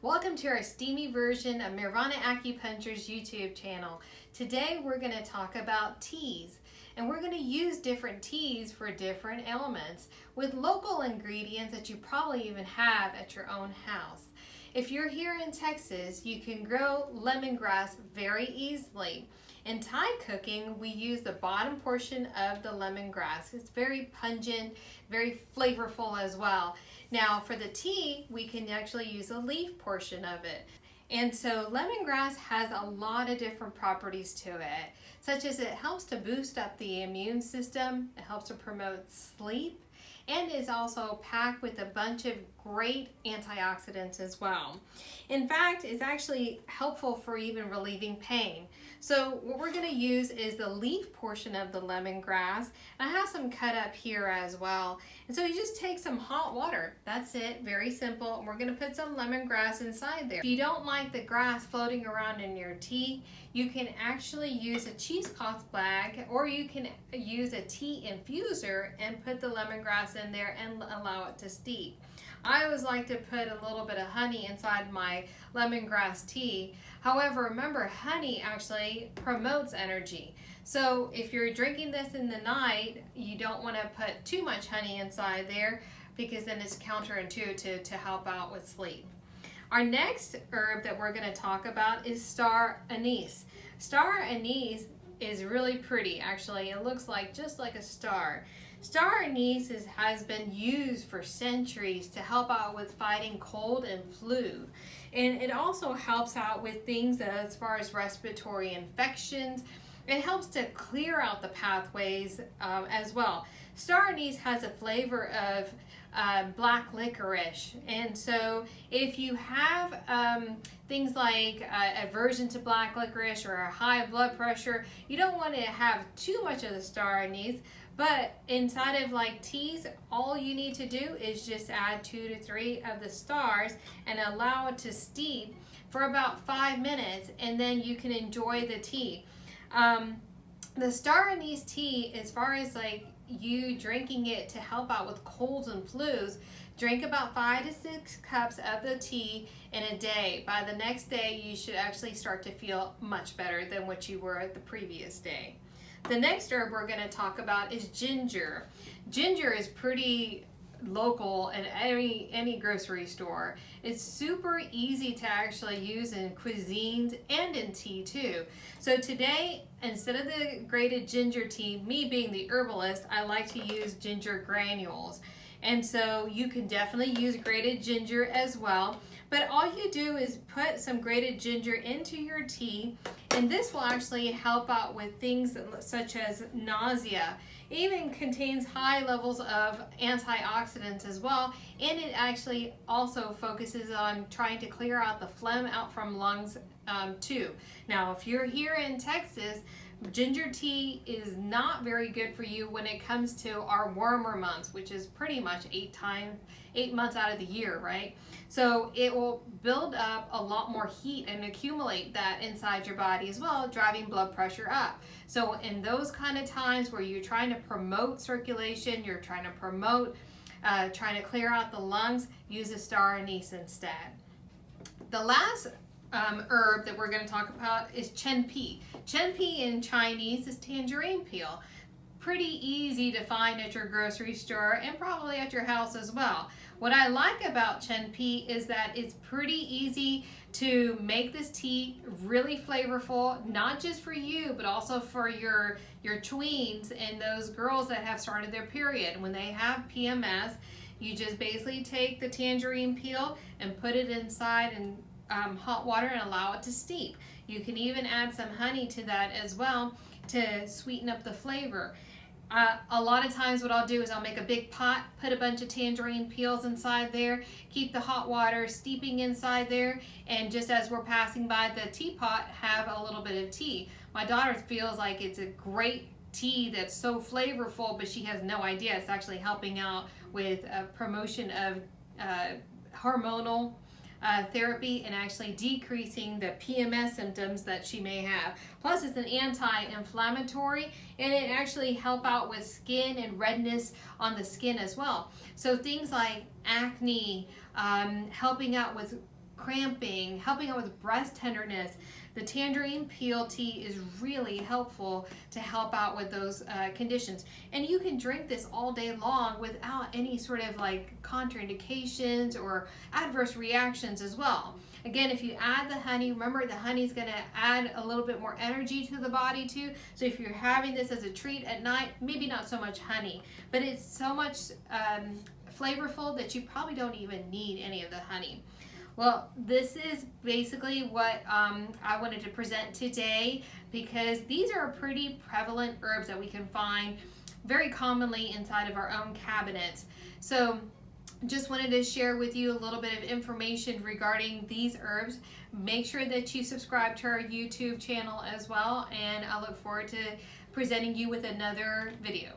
Welcome to our steamy version of Nirvana Acupuncture's YouTube channel. Today we're going to talk about teas, and we're going to use different teas for different ailments with local ingredients that you probably even have at your own house. If you're here in Texas, you can grow lemongrass very easily. In Thai cooking, we use the bottom portion of the lemongrass. It's very pungent, very flavorful as well. Now for the tea, we can actually use the leaf portion of it. And so lemongrass has a lot of different properties to it, such as it helps to boost up the immune system, it helps to promote sleep, and is also packed with a bunch of great antioxidants as well. In fact, it's actually helpful for even relieving pain. So what we're going to use is the leaf portion of the lemongrass. I have some cut up here as well. And so you just take some hot water. That's it, very simple. And we're going to put some lemongrass inside there. If you don't like the grass floating around in your tea, you can actually use a cheesecloth bag, or you can use a tea infuser and put the lemongrass in there and allow it to steep. I always like to put a little bit of honey inside my lemongrass tea. However, remember, honey actually promotes energy. So if you're drinking this in the night, you don't want to put too much honey inside there, because then it's counterintuitive to help out with sleep. Our next herb that we're going to talk about is star anise. Star anise is really pretty, actually. It looks like just like a star. Star anise has been used for centuries to help out with fighting cold and flu. And it also helps out with things as far as respiratory infections. It helps to clear out the pathways as well. Star anise has a flavor of black licorice, and so if you have things like aversion to black licorice or a high blood pressure, you don't want to have too much of the star anise. But inside of like teas, all you need to do is just add 2 to 3 of the stars and allow it to steep for about 5 minutes, and then you can enjoy the tea. The star anise tea, as far as like you drinking it to help out with colds and flus, drink about 5 to 6 cups of the tea in a day. By the next day, you should actually start to feel much better than what you were the previous day. The next herb we're going to talk about is ginger. Ginger is pretty local in any grocery store. It's super easy to actually use in cuisines and in tea too. So today, instead of the grated ginger tea, me being the herbalist, I like to use ginger granules. And so you can definitely use grated ginger as well. But all you do is put some grated ginger into your tea, and this will actually help out with things such as nausea. It even contains high levels of antioxidants as well, and it actually also focuses on trying to clear out the phlegm out from lungs too. Now, if you're here in Texas, ginger tea is not very good for you when it comes to our warmer months, which is pretty much 8 months out of the year, right? So it will build up a lot more heat and accumulate that inside your body as well, driving blood pressure up. So in those kind of times where you're trying to promote circulation, you're trying to promote, trying to clear out the lungs, use a star anise instead. The last herb that we're going to talk about is chen pea. Chen pea in Chinese is tangerine peel. Pretty easy to find at your grocery store and probably at your house as well. What I like about chen pea is that it's pretty easy to make this tea really flavorful, not just for you, but also for your tweens and those girls that have started their period. When they have PMS, you just basically take the tangerine peel and put it inside and hot water and allow it to steep. You can even add some honey to that as well to sweeten up the flavor. A lot of times what I'll do is I'll make a big pot, put a bunch of tangerine peels inside there, keep the hot water steeping inside there, and just as we're passing by the teapot, have a little bit of tea. My daughter feels like it's a great tea that's so flavorful, but she has no idea it's actually helping out with promotion of hormonal therapy and actually decreasing the PMS symptoms that she may have. Plus, it's an anti-inflammatory, and it actually help out with skin and redness on the skin as well. So things like acne, helping out with cramping, helping out with breast tenderness. The tangerine peel tea is really helpful to help out with those conditions. And you can drink this all day long without any sort of like contraindications or adverse reactions as well. Again, if you add the honey, remember the honey is going to add a little bit more energy to the body too. So if you're having this as a treat at night, maybe not so much honey, but it's so much flavorful that you probably don't even need any of the honey. Well, this is basically what I wanted to present today, because these are pretty prevalent herbs that we can find very commonly inside of our own cabinets. So just wanted to share with you a little bit of information regarding these herbs. Make sure that you subscribe to our YouTube channel as well, and I look forward to presenting you with another video.